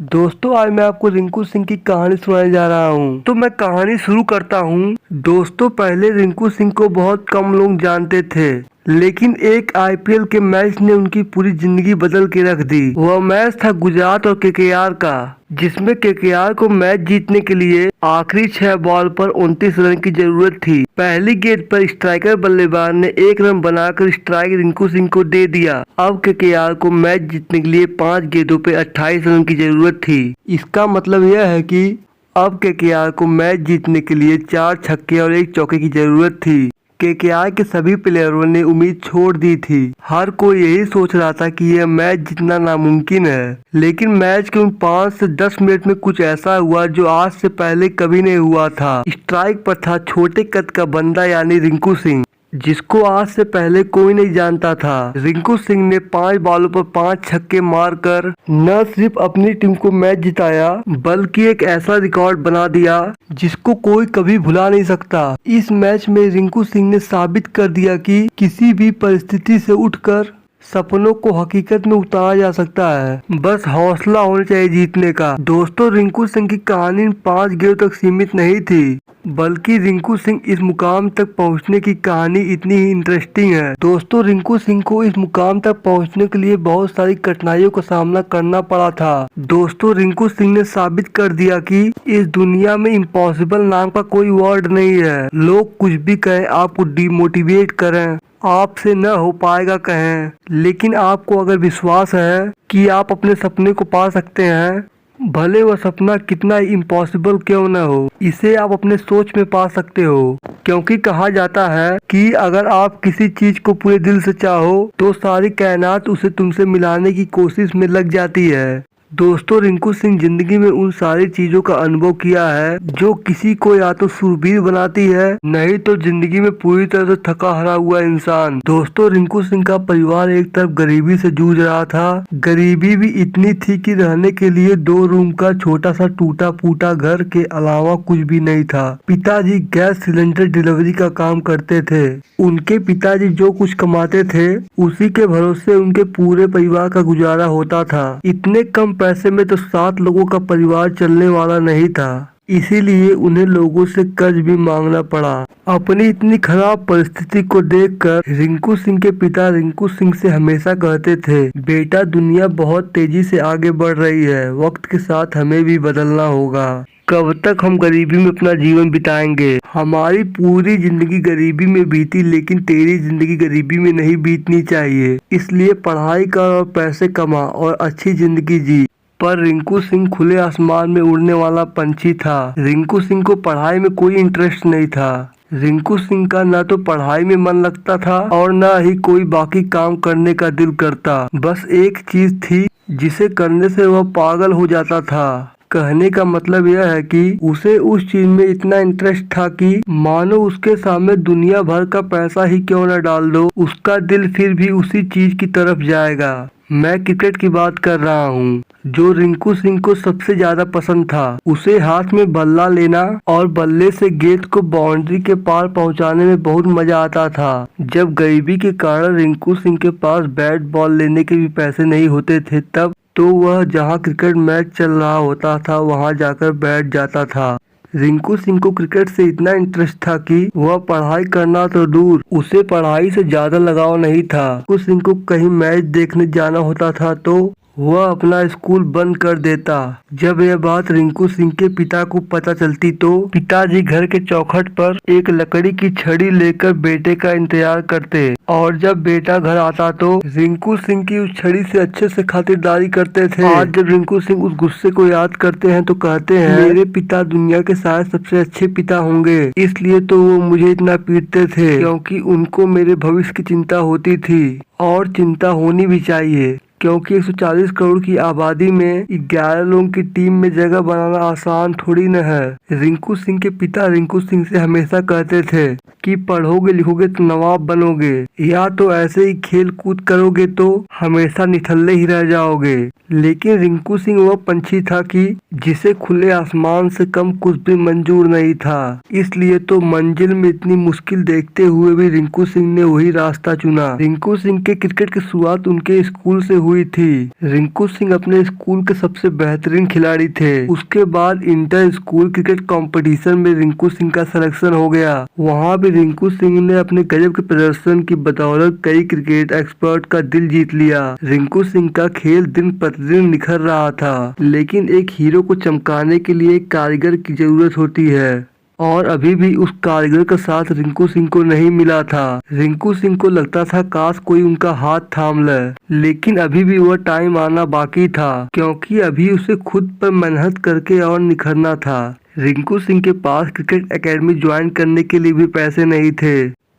दोस्तों आज मैं आपको रिंकू सिंह की कहानी सुनाने जा रहा हूँ। तो मैं कहानी शुरू करता हूँ। दोस्तों पहले रिंकू सिंह को बहुत कम लोग जानते थे, लेकिन एक आईपीएल के मैच ने उनकी पूरी जिंदगी बदल के रख दी। वह मैच था गुजरात और केकेआर का, जिसमें केकेआर को मैच जीतने के लिए आखिरी 6 बॉल पर 29 रन की जरूरत थी। पहली गेंद पर स्ट्राइकर बल्लेबाज ने 1 रन बनाकर स्ट्राइक रिंकू सिंह को दे दिया। अब केकेआर को मैच जीतने के लिए 5 गेंदों पे 28 रन की जरूरत थी। इसका मतलब यह है कि अब केकेआर को मैच जीतने के लिए 4 छक्के और 1 चौके की जरूरत थी। केकेआर के सभी प्लेयरों ने उम्मीद छोड़ दी थी। हर कोई यही सोच रहा था कि यह मैच जीतना नामुमकिन है, लेकिन मैच के उन 5 से 10 मिनट में कुछ ऐसा हुआ जो आज से पहले कभी नहीं हुआ था। स्ट्राइक पर था छोटे कद का बंदा यानी रिंकू सिंह, जिसको आज से पहले कोई नहीं जानता था। रिंकू सिंह ने 5 बॉलों पर 5 छक्के मारकर न सिर्फ अपनी टीम को मैच जिताया, बल्कि एक ऐसा रिकॉर्ड बना दिया जिसको कोई कभी भुला नहीं सकता। इस मैच में रिंकू सिंह ने साबित कर दिया कि किसी भी परिस्थिति से उठकर सपनों को हकीकत में उतारा जा सकता है। बस हौसला होना चाहिए जीतने का। दोस्तों रिंकू सिंह की कहानी 5 गेंदों तक सीमित नहीं थी, बल्कि रिंकू सिंह इस मुकाम तक पहुंचने की कहानी इतनी ही इंटरेस्टिंग है। दोस्तों रिंकू सिंह को इस मुकाम तक पहुंचने के लिए बहुत सारी कठिनाइयों का सामना करना पड़ा था। दोस्तों रिंकू सिंह ने साबित कर दिया कि इस दुनिया में इम्पॉसिबल नाम का कोई वर्ड नहीं है। लोग कुछ भी कहें, आपको डिमोटिवेट करें, आपसे न हो पाएगा कहें, लेकिन आपको अगर विश्वास है कि आप अपने सपने को पा सकते हैं, भले वह सपना कितना इम्पॉसिबल क्यों न हो, इसे आप अपने सोच में पा सकते हो। क्योंकि कहा जाता है कि अगर आप किसी चीज को पूरे दिल से चाहो तो सारी कायनात उसे तुमसे मिलाने की कोशिश में लग जाती है। दोस्तों रिंकू सिंह जिंदगी में उन सारी चीजों का अनुभव किया है जो किसी को या तो शूरवीर बनाती है, नहीं तो जिंदगी में पूरी तरह से थका हारा हुआ इंसान। दोस्तों रिंकू सिंह का परिवार एक तरफ गरीबी से जूझ रहा था। गरीबी भी इतनी थी कि रहने के लिए 2 रूम का छोटा सा टूटा फूटा घर के अलावा कुछ भी नहीं था। पिताजी गैस सिलेंडर डिलीवरी का काम करते थे। उनके पिताजी जो कुछ कमाते थे उसी के भरोसे उनके पूरे परिवार का गुजारा होता था। इतने कम पैसे में तो 7 लोगों का परिवार चलने वाला नहीं था, इसीलिए उन्हें लोगों से कर्ज भी मांगना पड़ा। अपनी इतनी खराब परिस्थिति को देखकर रिंकू सिंह के पिता रिंकू सिंह से हमेशा कहते थे, बेटा दुनिया बहुत तेजी से आगे बढ़ रही है, वक्त के साथ हमें भी बदलना होगा। कब तक हम गरीबी में अपना जीवन बिताएंगे? हमारी पूरी जिंदगी गरीबी में बीती, लेकिन तेरी जिंदगी गरीबी में नहीं बीतनी चाहिए। इसलिए पढ़ाई कर और पैसे कमा और अच्छी जिंदगी जी। पर रिंकू सिंह खुले आसमान में उड़ने वाला पंछी था। रिंकू सिंह को पढ़ाई में कोई इंटरेस्ट नहीं था। रिंकू सिंह का न तो पढ़ाई में मन लगता था और न ही कोई बाकी काम करने का दिल करता। बस एक चीज थी जिसे करने से वह पागल हो जाता था। कहने का मतलब यह है कि उसे उस चीज में इतना इंटरेस्ट था कि मानो उसके सामने दुनिया भर का पैसा ही क्यों न डाल दो, उसका दिल फिर भी उसी चीज की तरफ जाएगा। मैं क्रिकेट की बात कर रहा हूँ, जो रिंकू सिंह को सबसे ज्यादा पसंद था। उसे हाथ में बल्ला लेना और बल्ले से गेंद को बाउंड्री के पार पहुंचाने में बहुत मजा आता था। जब गरीबी के कारण रिंकू सिंह के पास बैट बॉल लेने के भी पैसे नहीं होते थे, तब तो वह जहां क्रिकेट मैच चल रहा होता था वहां जाकर बैठ जाता था। रिंकू सिंह को क्रिकेट से इतना इंटरेस्ट था कि वह पढ़ाई करना तो दूर, उसे पढ़ाई से ज्यादा लगाव नहीं था। रिंकू सिंह को कहीं मैच देखने जाना होता था तो वह अपना स्कूल बंद कर देता। जब यह बात रिंकू सिंह के पिता को पता चलती तो पिताजी घर के चौखट पर एक लकड़ी की छड़ी लेकर बेटे का इंतजार करते, और जब बेटा घर आता तो रिंकू सिंह की उस छड़ी से अच्छे से खातिरदारी करते थे। आज जब रिंकू सिंह उस गुस्से को याद करते हैं तो कहते हैं, मेरे पिता दुनिया के शायद सबसे अच्छे पिता होंगे, इसलिए तो वो मुझे इतना पीटते थे, क्योंकि उनको मेरे भविष्य की चिंता होती थी, और चिंता होनी भी चाहिए, क्योंकि 140 करोड़ की आबादी में 11 लोगों की टीम में जगह बनाना आसान थोड़ी न है। रिंकू सिंह के पिता रिंकू सिंह से हमेशा कहते थे कि पढ़ोगे लिखोगे तो नवाब बनोगे, या तो ऐसे ही खेल कूद करोगे तो हमेशा निठल्ले ही रह जाओगे। लेकिन रिंकू सिंह वह पंछी था कि जिसे खुले आसमान से कम कुछ भी मंजूर नहीं था। इसलिए तो मंजिल में इतनी मुश्किल देखते हुए भी रिंकू सिंह ने वही रास्ता चुना। रिंकू सिंह के क्रिकेट की शुरुआत उनके स्कूल से हुई थी। रिंकू सिंह अपने स्कूल के सबसे बेहतरीन खिलाड़ी थे। उसके बाद इंटर स्कूल क्रिकेट कंपटीशन में रिंकू सिंह का सिलेक्शन हो गया। वहाँ भी रिंकू सिंह ने अपने गजब के प्रदर्शन की बदौलत कई क्रिकेट एक्सपर्ट का दिल जीत लिया। रिंकू सिंह का खेल दिन प्रतिदिन निखर रहा था, लेकिन एक हीरो को चमकाने के लिए एक कारीगर की जरूरत होती है, और अभी भी उस कारीगर का साथ रिंकू सिंह को नहीं मिला था। रिंकू सिंह को लगता था काश कोई उनका हाथ थाम ले, लेकिन अभी भी वह टाइम आना बाकी था, क्योंकि अभी उसे खुद पर मेहनत करके और निखरना था। रिंकू सिंह के पास क्रिकेट एकेडमी ज्वाइन करने के लिए भी पैसे नहीं थे,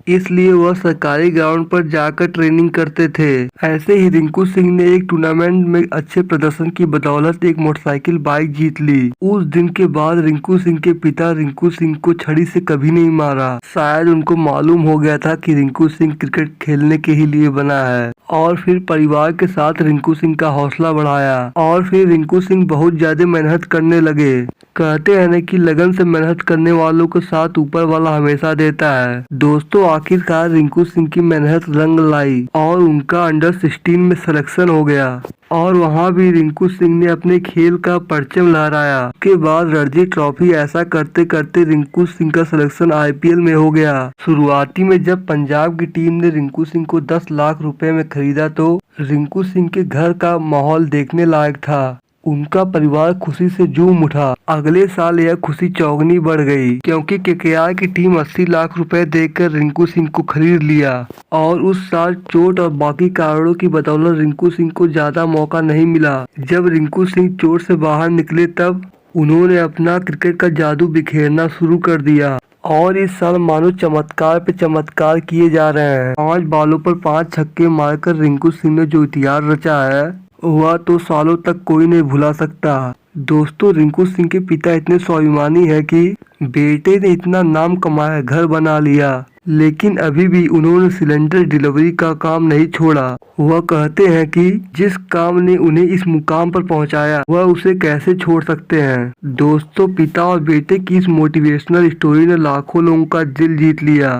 इसलिए वह सरकारी ग्राउंड पर जाकर ट्रेनिंग करते थे। ऐसे ही रिंकू सिंह ने एक टूर्नामेंट में अच्छे प्रदर्शन की बदौलत एक मोटरसाइकिल बाइक जीत ली। उस दिन के बाद रिंकू सिंह के पिता रिंकू सिंह को छड़ी से कभी नहीं मारा। शायद उनको मालूम हो गया था कि रिंकू सिंह क्रिकेट खेलने के ही लिए बना है, और फिर परिवार के साथ रिंकू सिंह का हौसला बढ़ाया, और फिर रिंकू सिंह बहुत ज्यादा मेहनत करने लगे। कहते हैं न कि लगन से मेहनत करने वालों के साथ ऊपर वाला हमेशा देता है। दोस्तों, आखिरकार रिंकू सिंह की मेहनत रंग लाई और उनका अंडर 16 में सिलेक्शन हो गया, और वहाँ भी रिंकू सिंह ने अपने खेल का परचम लहराया। उसके बाद रणजी ट्रॉफी ऐसा करते करते रिंकू सिंह का सिलेक्शन IPL में हो गया। शुरुआती में जब पंजाब की टीम ने रिंकू सिंह को 10 लाख रुपए में खरीदा तो रिंकू सिंह के घर का माहौल देखने लायक था। उनका परिवार खुशी से झूम उठा। अगले साल यह खुशी चौगुनी बढ़ गई, क्योंकि KKR की टीम 80 लाख रुपए देकर रिंकू सिंह को खरीद लिया, और उस साल चोट और बाकी कारणों की बदौलत रिंकू सिंह को ज्यादा मौका नहीं मिला। जब रिंकू सिंह चोट से बाहर निकले तब उन्होंने अपना क्रिकेट का जादू बिखेरना शुरू कर दिया, और इस साल मानो चमत्कार पे चमत्कार किए जा रहे हैं। 5 बॉलों पर 5 छक्के मारकर रिंकू सिंह ने जो इतिहास रचा है वह तो सालों तक कोई नहीं भुला सकता। दोस्तों, रिंकू सिंह के पिता इतने स्वाभिमानी है कि बेटे ने इतना नाम कमाया, घर बना लिया, लेकिन अभी भी उन्होंने सिलेंडर डिलीवरी का काम नहीं छोड़ा। वह कहते हैं कि जिस काम ने उन्हें इस मुकाम पर पहुंचाया वह उसे कैसे छोड़ सकते हैं। दोस्तों, पिता और बेटे की इस मोटिवेशनल स्टोरी ने लाखों लोगों का दिल जीत लिया।